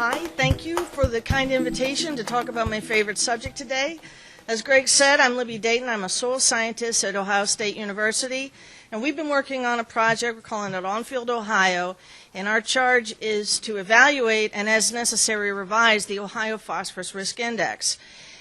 Hi, thank you for the kind invitation to talk about my favorite subject today. As Greg said, I'm Libby Dayton. I'm a soil scientist at Ohio State University, and we've been working on a project, we're calling it On-Field Ohio, and our charge is to evaluate and, as necessary, revise the Ohio Phosphorus Risk Index.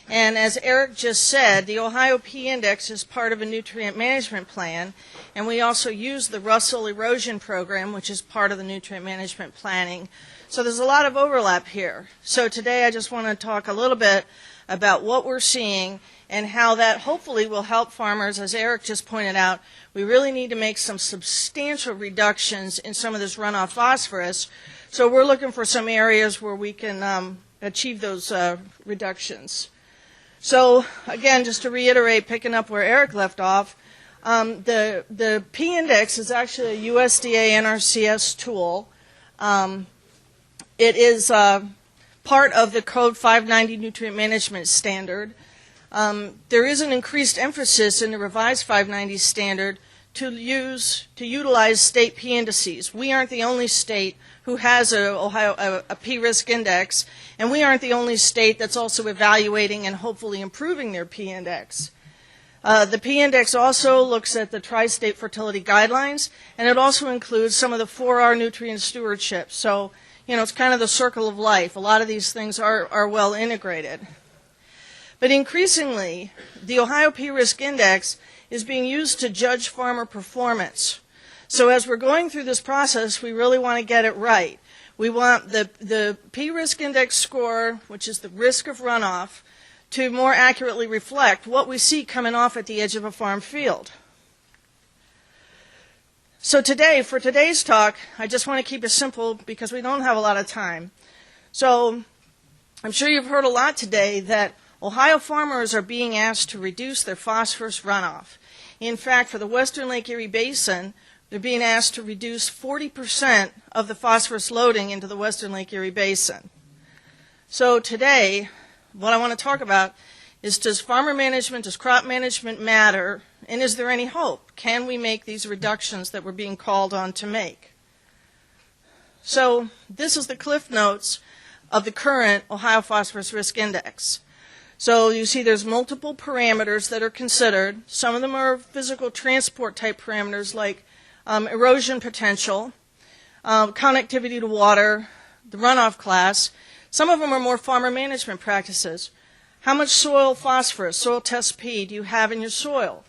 And as Eric just said, the Ohio P-Index is part of a nutrient management plan, and we also use the Russell Erosion program, which is part of the nutrient management planning. So there's a lot of overlap here. So today I just want to talk a little bit about what we're seeing and how that hopefully will help farmers. As Eric just pointed out, we really need to make some substantial reductions in some of this runoff phosphorus. So we're looking for some areas where we can achieve those reductions. So again, just to reiterate, picking up where Eric left off, the P-Index is actually a USDA NRCS tool. It is part of the Code 590 Nutrient Management Standard. There is an increased emphasis in the revised 590 standard to utilize state P indices. We aren't the only state who has a P-risk index, and we aren't the only state that's also evaluating and hopefully improving their P-index. The P-index also looks at the tri-state fertility guidelines, and it also includes some of the 4R nutrient stewardship. So, you know, it's kind of the circle of life. A lot of these things are well integrated. But increasingly, the Ohio P-risk index is being used to judge farmer performance. So as we're going through this process, we really want to get it right. We want the P-risk index score, which is the risk of runoff, to more accurately reflect what we see coming off at the edge of a farm field. So today, for today's talk, I just want to keep it simple because we don't have a lot of time. So I'm sure you've heard a lot today that Ohio farmers are being asked to reduce their phosphorus runoff. In fact, for the Western Lake Erie Basin, they're being asked to reduce 40% of the phosphorus loading into the Western Lake Erie Basin. So today, what I want to talk about is, does farmer management, does crop management matter, and is there any hope? Can we make these reductions that we're being called on to make? So this is the Cliff Notes of the current Ohio Phosphorus Risk Index. So you see there's multiple parameters that are considered. Some of them are physical transport type parameters like erosion potential, connectivity to water, the runoff class. Some of them are more farmer management practices. How much soil phosphorus, soil test P, do you have in your soil?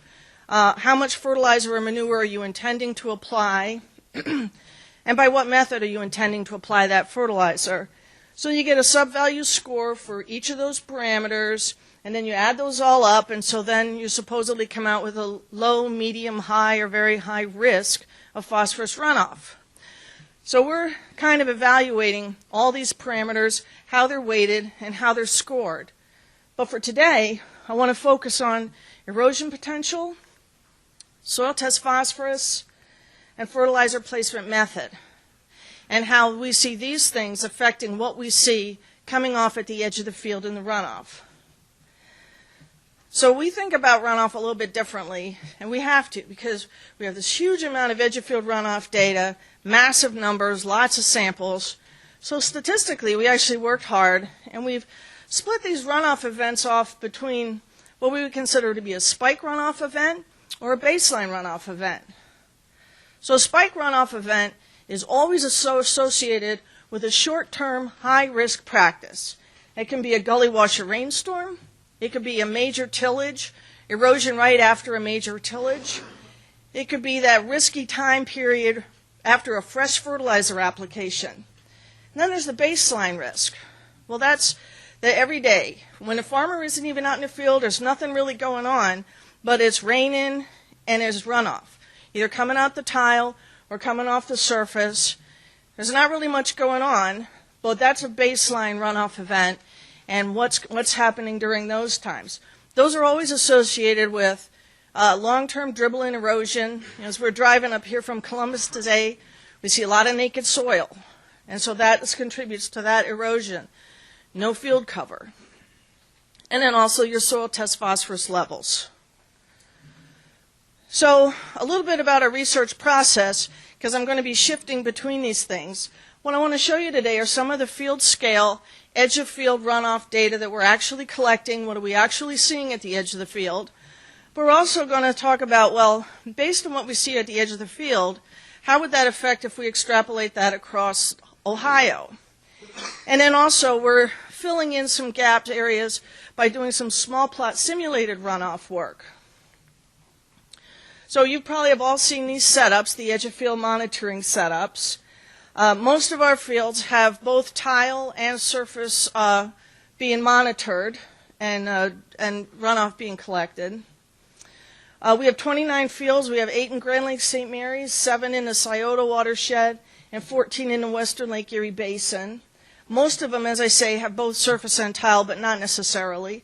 How much fertilizer or manure are you intending to apply? And by what method are you intending to apply that fertilizer? So you get a sub-value score for each of those parameters, and then you add those all up, and so then you supposedly come out with a low, medium, high, or very high risk of phosphorus runoff. So we're kind of evaluating all these parameters, how they're weighted, and how they're scored. But for today, I want to focus on erosion potential, soil test phosphorus, and fertilizer placement method, and how we see these things affecting what we see coming off at the edge of the field in the runoff. So we think about runoff a little bit differently, and we have to, because we have this huge amount of edge-of-field runoff data, massive numbers, lots of samples. So statistically, we actually worked hard, and we've split these runoff events off between what we would consider to be a spike runoff event or a baseline runoff event. So a spike runoff event is always associated with a short-term, high-risk practice. It can be a gully washer rainstorm. It could be a major tillage, erosion right after a major tillage. It could be that risky time period after a fresh fertilizer application. And then there's the baseline risk. Well, that's the everyday. When a farmer isn't even out in the field, there's nothing really going on, but it's raining and there's runoff, either coming out the tile or coming off the surface. There's not really much going on, but that's a baseline runoff event, and what's happening during those times. Those are always associated with long-term dribble and erosion. As we're driving up here from Columbus today, we see a lot of naked soil, and so that contributes to that erosion. No field cover. And then also your soil test phosphorus levels. So a little bit about our research process, because I'm going to be shifting between these things. What I want to show you today are some of the field scale, edge of field runoff data that we're actually collecting. What are we actually seeing at the edge of the field? But we're also going to talk about, well, based on what we see at the edge of the field, how would that affect if we extrapolate that across Ohio? And then also we're filling in some gapped areas by doing some small plot simulated runoff work. So you probably have all seen these setups, the edge of field monitoring setups. Most of our fields have both tile and surface being monitored and runoff being collected. We have 29 fields. We have 8 in Grand Lake St. Mary's, 7 in the Scioto watershed, and 14 in the Western Lake Erie Basin. Most of them, as I say, have both surface and tile, but not necessarily.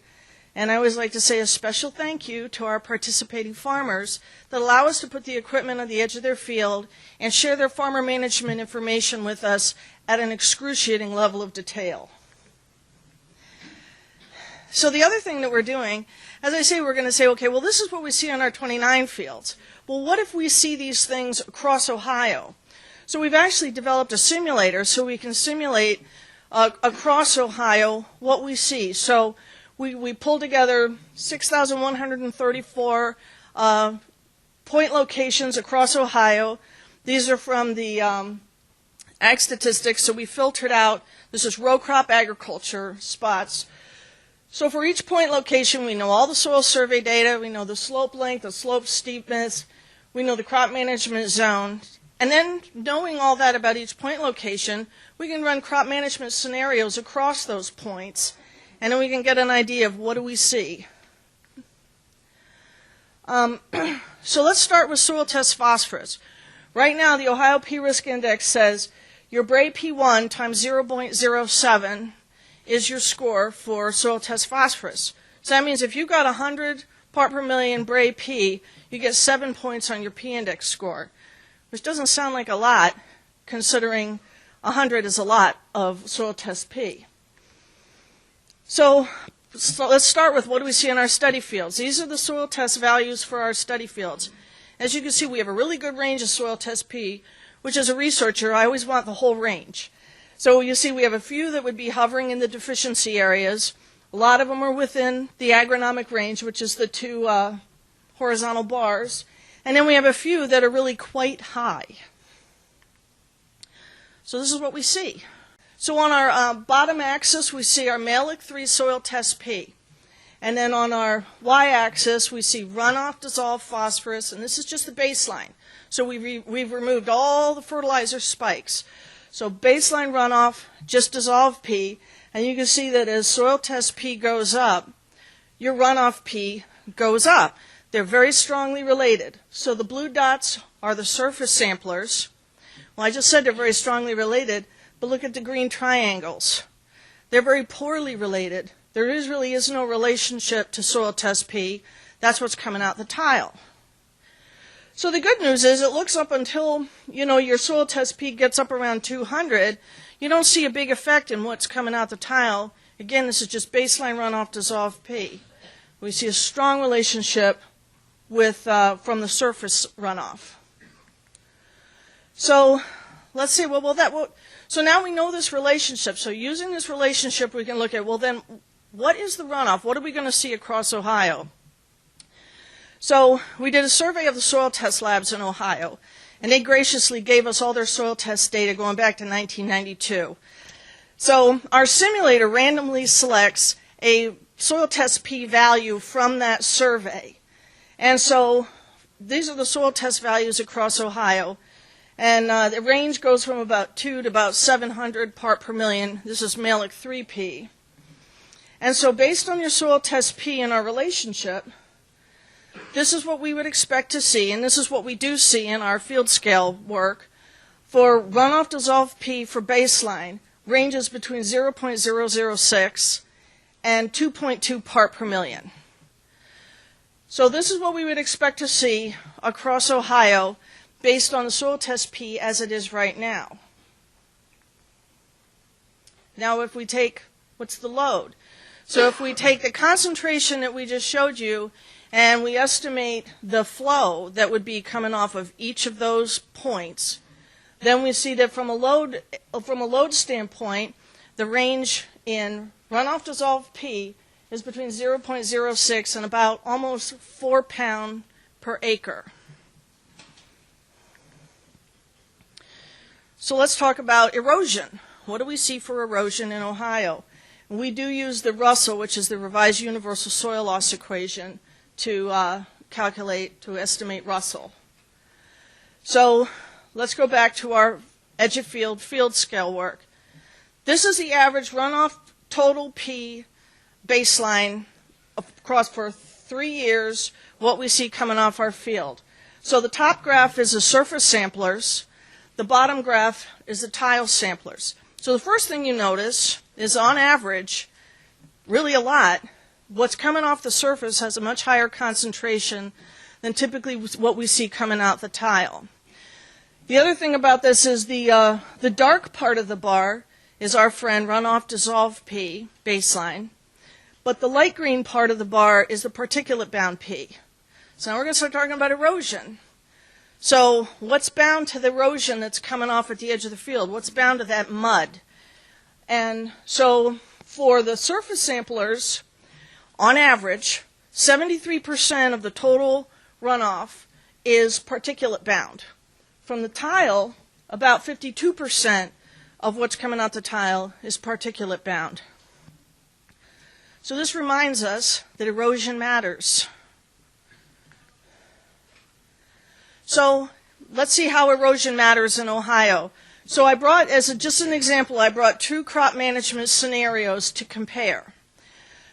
And I always like to say a special thank you to our participating farmers that allow us to put the equipment on the edge of their field and share their farmer management information with us at an excruciating level of detail. So the other thing that we're doing, as I say, we're going to say, okay, well, this is what we see on our 29 fields. Well, what if we see these things across Ohio? So we've actually developed a simulator so we can simulate across Ohio what we see. So we pulled together 6,134 point locations across Ohio. These are from the ag statistics, so we filtered out, this is row crop agriculture spots. So for each point location, we know all the soil survey data, we know the slope length, the slope steepness, we know the crop management zone. And then knowing all that about each point location, we can run crop management scenarios across those points, and then we can get an idea of what do we see. So let's start with soil test phosphorus. Right now, the Ohio P-Risk Index says your Bray P1 times 0.07 is your score for soil test phosphorus. So that means if you got 100 part per million Bray P, you get 7 points on your P-index score, which doesn't sound like a lot, considering 100 is a lot of soil test P. So let's start with what do we see in our study fields. These are the soil test values for our study fields. As you can see, we have a really good range of soil test P, which as a researcher, I always want the whole range. So you see we have a few that would be hovering in the deficiency areas. A lot of them are within the agronomic range, which is the 2 horizontal bars. And then we have a few that are really quite high. So this is what we see. So on our bottom axis, we see our Malick 3 soil test P. And then on our y-axis, we see runoff dissolved phosphorus, and this is just the baseline. So we've removed all the fertilizer spikes. So baseline runoff, just dissolved P, and you can see that as soil test P goes up, your runoff P goes up. They're very strongly related. So the blue dots are the surface samplers. Well, I just said they're very strongly related, but look at the green triangles. They're very poorly related. There really is no relationship to soil test P. That's what's coming out the tile. So the good news is it looks up until, your soil test P gets up around 200. You don't see a big effect in what's coming out the tile. Again, this is just baseline runoff dissolved P. We see a strong relationship with from the surface runoff. So let's say, so now we know this relationship. So using this relationship, we can look at, well, then what is the runoff? What are we going to see across Ohio? So we did a survey of the soil test labs in Ohio, and they graciously gave us all their soil test data going back to 1992. So our simulator randomly selects a soil test P value from that survey. And so these are the soil test values across Ohio. And the range goes from about 2 to about 700 part per million. This is Malick 3P. And so based on your soil test P and our relationship, this is what we would expect to see, and this is what we do see in our field scale work. For runoff dissolved P for baseline, ranges between 0.006 and 2.2 part per million. So this is what we would expect to see across Ohio based on the soil test P as it is right now. Now if we take, what's the load? So if we take the concentration that we just showed you and we estimate the flow that would be coming off of each of those points, then we see that from a load standpoint, the range in runoff dissolved P is between 0.06 and about almost 4 pound per acre. So let's talk about erosion. What do we see for erosion in Ohio? We do use the Russell, which is the Revised Universal Soil Loss Equation, to estimate Russell. So let's go back to our edge of field scale work. This is the average runoff total P baseline across for 3 years, what we see coming off our field. So the top graph is the surface samplers. The bottom graph is the tile samplers. So the first thing you notice is, on average, really a lot, what's coming off the surface has a much higher concentration than typically what we see coming out the tile. The other thing about this is the dark part of the bar is our friend runoff dissolved P baseline, but the light green part of the bar is the particulate bound P. So now we're going to start talking about erosion. So what's bound to the erosion that's coming off at the edge of the field? What's bound to that mud? And so for the surface samplers, on average, 73% of the total runoff is particulate bound. From the tile, about 52% of what's coming out the tile is particulate bound. So this reminds us that erosion matters. So let's see how erosion matters in Ohio. So I brought, as just an example, I brought 2 crop management scenarios to compare.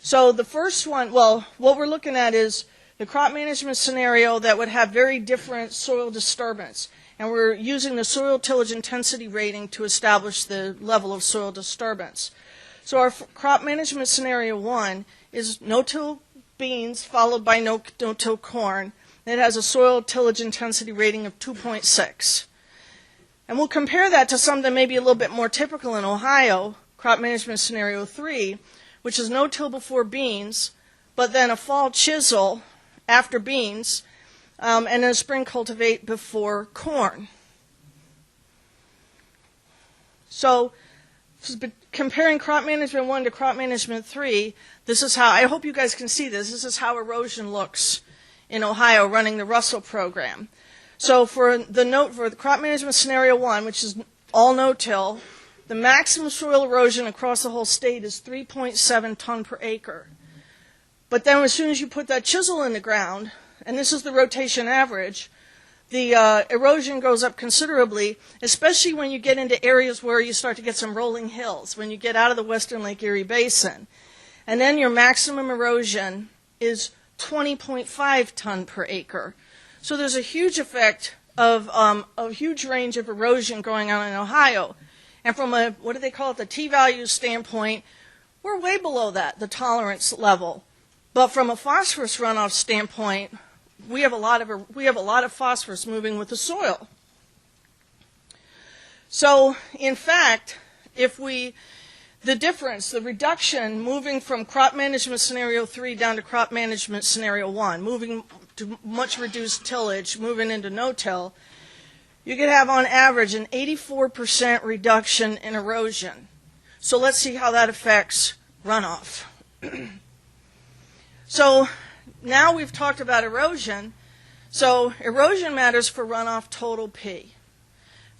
So the first one, well, what we're looking at is the crop management scenario that would have very different soil disturbance. And we're using the soil tillage intensity rating to establish the level of soil disturbance. So our crop management scenario 1 is no-till beans followed by no-till corn. It has a soil tillage intensity rating of 2.6. And we'll compare that to something maybe a little bit more typical in Ohio, crop management scenario 3, which is no-till before beans, but then a fall chisel after beans, and then a spring cultivate before corn. So comparing crop management 1 to crop management 3, this is how, I hope you guys can see this, this is how erosion looks in Ohio running the Russell program. So for the crop management scenario 1, which is all no-till, the maximum soil erosion across the whole state is 3.7 ton per acre. But then as soon as you put that chisel in the ground, and this is the rotation average, the erosion goes up considerably, especially when you get into areas where you start to get some rolling hills, when you get out of the western Lake Erie Basin. And then your maximum erosion is 20.5 ton per acre. So there's a huge effect of a huge range of erosion going on in Ohio. And from a, what do they call it, the T-value standpoint, we're way below that, the tolerance level. But from a phosphorus runoff standpoint, we have a lot of phosphorus moving with the soil. So, in fact, the difference, the reduction, moving from crop management scenario 3 down to crop management scenario 1, moving to much reduced tillage, moving into no-till, you could have on average an 84% reduction in erosion. So let's see how that affects runoff. So now we've talked about erosion. So erosion matters for runoff total P.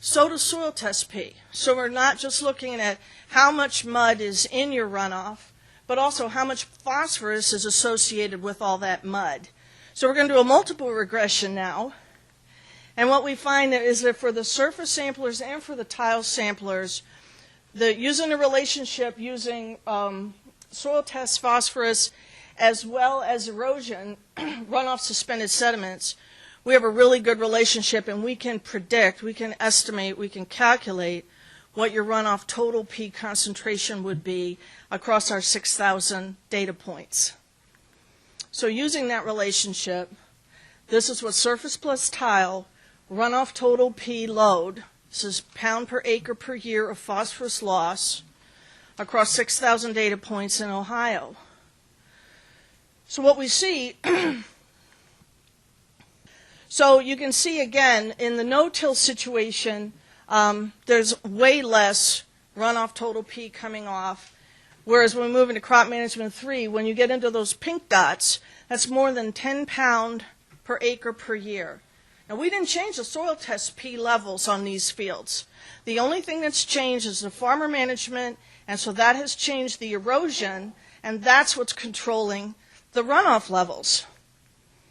So does soil test P. So we're not just looking at how much mud is in your runoff, but also how much phosphorus is associated with all that mud. So we're going to do a multiple regression now. And what we find is that for the surface samplers and for the tile samplers, using the relationship using soil test phosphorus as well as erosion, runoff suspended sediments, we have a really good relationship, and we can predict, we can estimate, we can calculate what your runoff total P concentration would be across our 6,000 data points. So using that relationship, this is what surface plus tile, runoff total P load, this is pound per acre per year of phosphorus loss across 6,000 data points in Ohio. So what we see, so you can see again in the no-till situation, there's way less runoff total P coming off. Whereas when we move into crop management 3, when you get into those pink dots, that's more than 10 pound per acre per year. Now, we didn't change the soil test P levels on these fields. The only thing that's changed is the farmer management, and so that has changed the erosion, and that's what's controlling the runoff levels.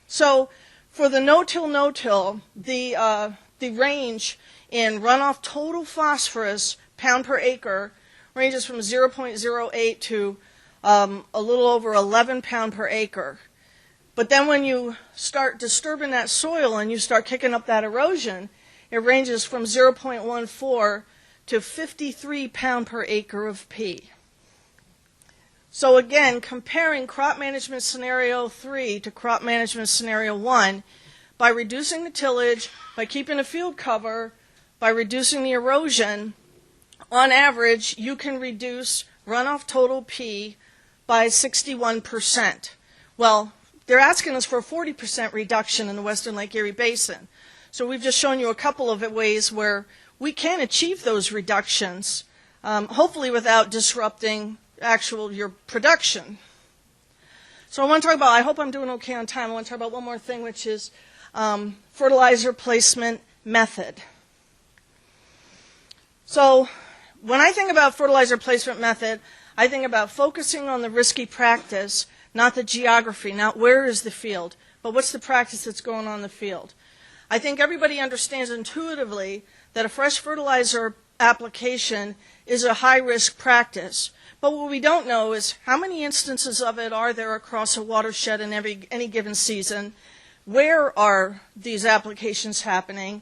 So for the no-till, the range in runoff total phosphorus pound per acre ranges from 0.08 to a little over 11 pound per acre. But then when you start disturbing that soil and you start kicking up that erosion, it ranges from 0.14 to 53 pound per acre of P. So again, comparing crop management scenario 3 to crop management scenario 1, by reducing the tillage, by keeping the field cover, by reducing the erosion, on average, you can reduce runoff total P by 61%. Well, they're asking us for a 40% reduction in the Western Lake Erie Basin. So we've just shown you a couple of ways where we can achieve those reductions, hopefully without disrupting your production. So I want to talk about, I hope I'm doing okay on time, I want to talk about one more thing, which is fertilizer placement method. So when I think about fertilizer placement method, I think about focusing on the risky practice, not the geography, not where is the field, but what's the practice that's going on in the field. I think everybody understands intuitively that a fresh fertilizer application is a high-risk practice. But what we don't know is how many instances of it are there across a watershed in any given season, where are these applications happening,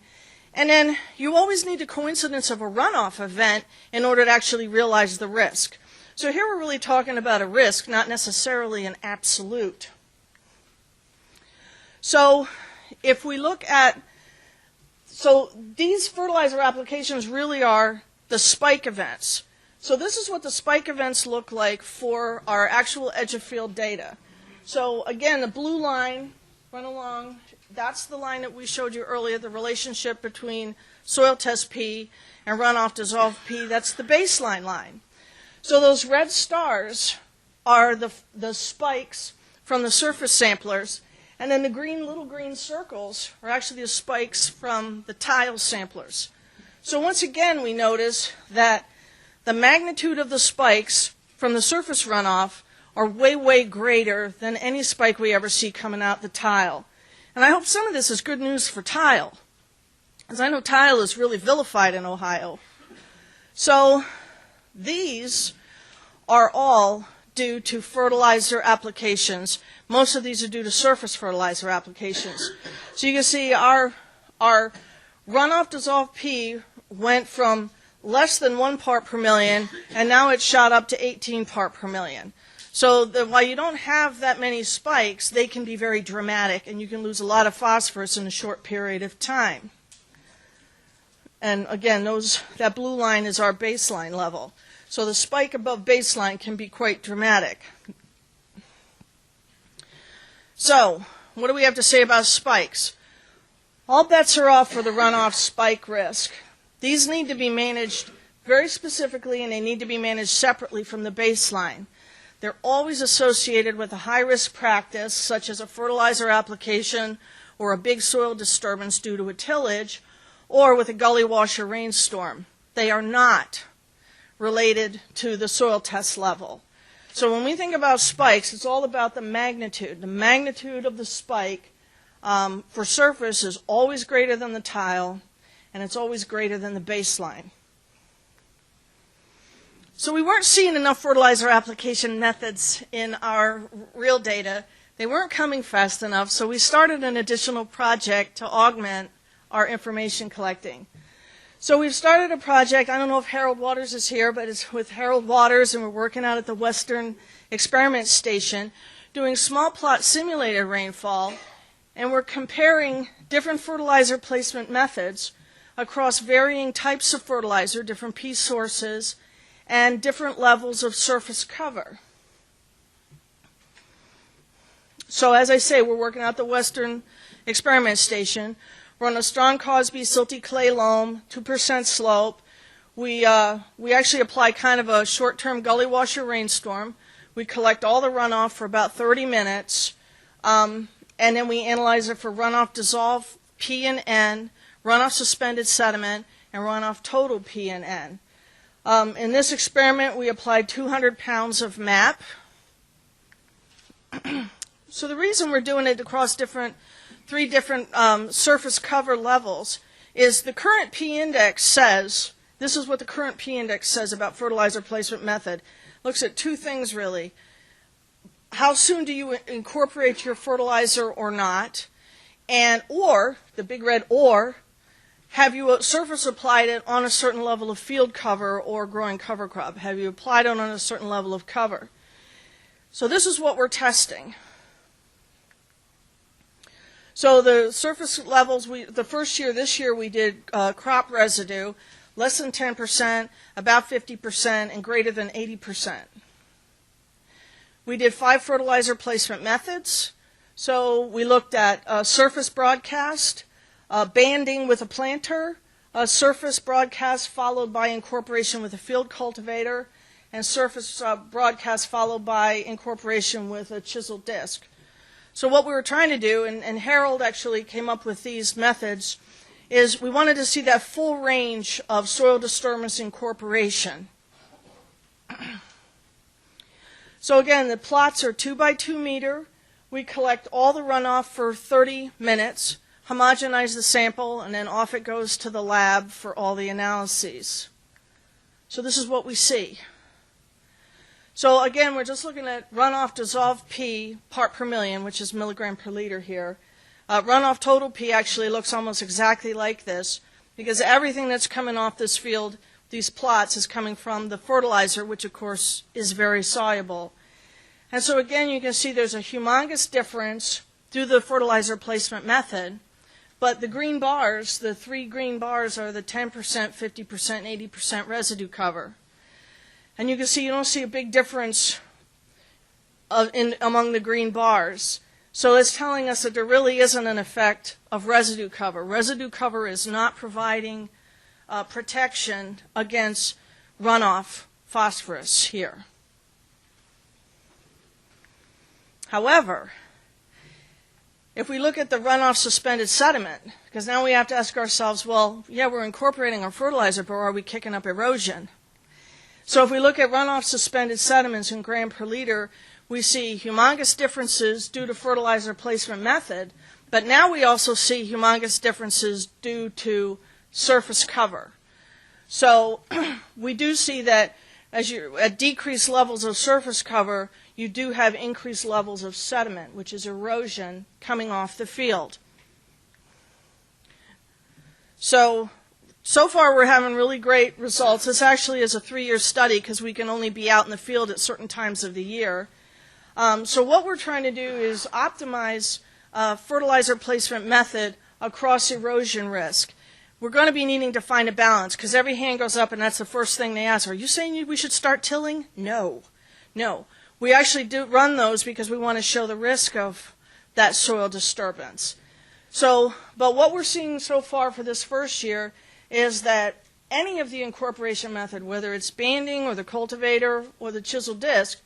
and then you always need the coincidence of a runoff event in order to actually realize the risk. So here we're really talking about a risk, not necessarily an absolute. So if we look at, so these fertilizer applications really are the spike events. So this is what the spike events look like for our actual edge of field data. So again, the blue line, run along, that's the line that we showed you earlier, the relationship between soil test P and runoff dissolved P. That's the baseline line. So those red stars are the spikes from the surface samplers, and then the little green circles are actually the spikes from the tile samplers. So once again, we notice that the magnitude of the spikes from the surface runoff are way, way greater than any spike we ever see coming out the tile. And I hope some of this is good news for tile, because I know tile is really vilified in Ohio. So these are all due to fertilizer applications. Most of these are due to surface fertilizer applications. So you can see our runoff dissolved P went from less than 1 part per million, and now it's shot up to 18 part per million. So while you don't have that many spikes, they can be very dramatic, and you can lose a lot of phosphorus in a short period of time. And again, that blue line is our baseline level. So the spike above baseline can be quite dramatic. So what do we have to say about spikes? All bets are off for the runoff spike risk. These need to be managed very specifically, and they need to be managed separately from the baseline. They're always associated with a high-risk practice, such as a fertilizer application or a big soil disturbance due to a tillage, or with a gully wash or rainstorm. They are not related to the soil test level. So when we think about spikes, it's all about the magnitude. The magnitude of the spike for surface is always greater than the tile, and it's always greater than the baseline. So we weren't seeing enough fertilizer application methods in our real data. They weren't coming fast enough, so we started an additional project to augment our information collecting. So we've started a project, I don't know if Harold Waters is here, but it's with Harold Waters, and we're working out at the Western Experiment Station, doing small plot simulated rainfall, and we're comparing different fertilizer placement methods across varying types of fertilizer, different P sources, and different levels of surface cover. So as I say, we're working out the Western Experiment Station. We're on a strong Cosby silty clay loam, 2% slope. We actually apply kind of a short-term gully washer rainstorm. We collect all the runoff for about 30 minutes, and then we analyze it for runoff dissolved P and N, runoff suspended sediment, and runoff total P and N. In this experiment, we applied 200 pounds of MAP. So the reason we're doing it across three different surface cover levels is the current P-index says, this is what the current P-index says about fertilizer placement method. Looks at two things really. How soon do you incorporate your fertilizer or not? And or, the big red or, have you surface applied it on a certain level of field cover or growing cover crop? Have you applied it on a certain level of cover? So this is what we're testing. So the surface levels, this year we did crop residue, less than 10%, about 50%, and greater than 80%. We did 5 fertilizer placement methods. So we looked at surface broadcast, banding with a planter, surface broadcast followed by incorporation with a field cultivator, and surface broadcast followed by incorporation with a chisel disc. So what we were trying to do, and Harold actually came up with these methods, is we wanted to see that full range of soil disturbance incorporation. So again, the plots are 2 by 2 meter. We collect all the runoff for 30 minutes, homogenize the sample, and then off it goes to the lab for all the analyses. So this is what we see. So again, we're just looking at runoff dissolved P part per million, which is milligram per liter here. Runoff total P actually looks almost exactly like this because everything that's coming off this field, these plots, is coming from the fertilizer, which of course is very soluble. And so again, you can see there's a humongous difference through the fertilizer placement method, but the green bars, the 3 green bars, are the 10%, 50%, 80% residue cover. And you can see you don't see a big difference among the green bars. So it's telling us that there really isn't an effect of residue cover. Residue cover is not providing protection against runoff phosphorus here. However, if we look at the runoff suspended sediment, because now we have to ask ourselves, well, yeah, we're incorporating our fertilizer, but are we kicking up erosion? So if we look at runoff suspended sediments in gram per liter, we see humongous differences due to fertilizer placement method, but now we also see humongous differences due to surface cover. So we do see that as you at decreased levels of surface cover, you do have increased levels of sediment, which is erosion coming off the field. So far we're having really great results. This actually is a 3-year study because we can only be out in the field at certain times of the year. So what we're trying to do is optimize fertilizer placement method across erosion risk. We're going to be needing to find a balance because every hand goes up and that's the first thing they ask. Are you saying we should start tilling? No. No. We actually do run those because we want to show the risk of that soil disturbance. But what we're seeing so far for this first year is that any of the incorporation method, whether it's banding or the cultivator or the chisel disc,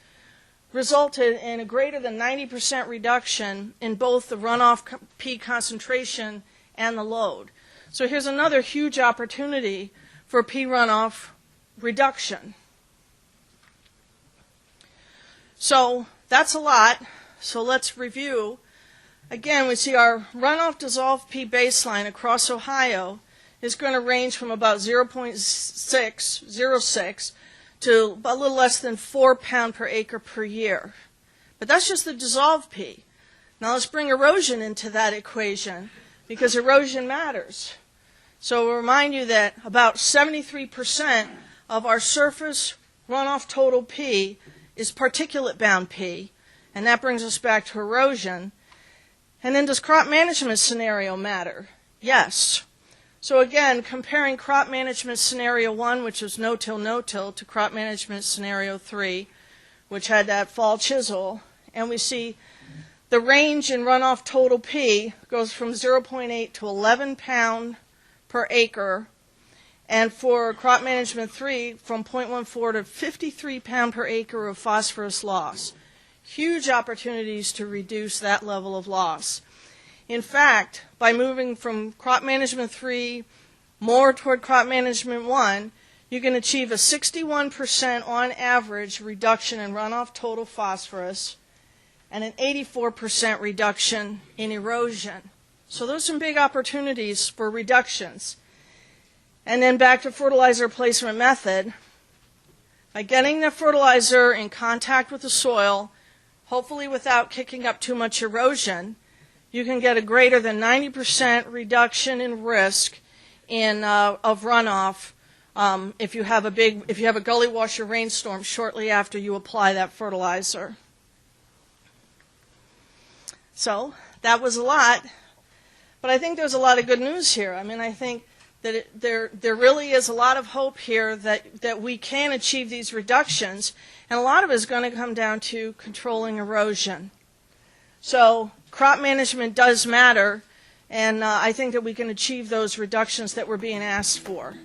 resulted in a greater than 90% reduction in both the runoff P concentration and the load. So here's another huge opportunity for P runoff reduction. So that's a lot. So let's review. Again, we see our runoff dissolved P baseline across Ohio is going to range from about 0.606 to a little less than 4 pound per acre per year. But that's just the dissolved P. Now let's bring erosion into that equation because erosion matters. So we'll remind you that about 73% of our surface runoff total P is particulate bound P, and that brings us back to erosion. And then does crop management scenario matter? Yes. So again, comparing crop management scenario 1, which was no-till, to crop management scenario 3, which had that fall chisel, and we see The range in runoff total P goes from 0.8 to 11 pound per acre, and for crop management 3 from 0.14 to 53 pound per acre of phosphorus loss. Huge opportunities to reduce that level of loss. In fact, by moving from crop management 3 more toward crop management 1, you can achieve a 61% on average reduction in runoff total phosphorus and an 84% reduction in erosion. So those are some big opportunities for reductions. And then back to fertilizer placement method. By getting the fertilizer in contact with the soil, hopefully without kicking up too much erosion, you can get a greater than 90% reduction in risk of runoff if you have a gully washer rainstorm shortly after you apply that fertilizer. So that was a lot, but I think there's a lot of good news here. I mean, I think that there really is a lot of hope here that we can achieve these reductions, and a lot of it is going to come down to controlling erosion. So crop management does matter, and I think that we can achieve those reductions that we're being asked for.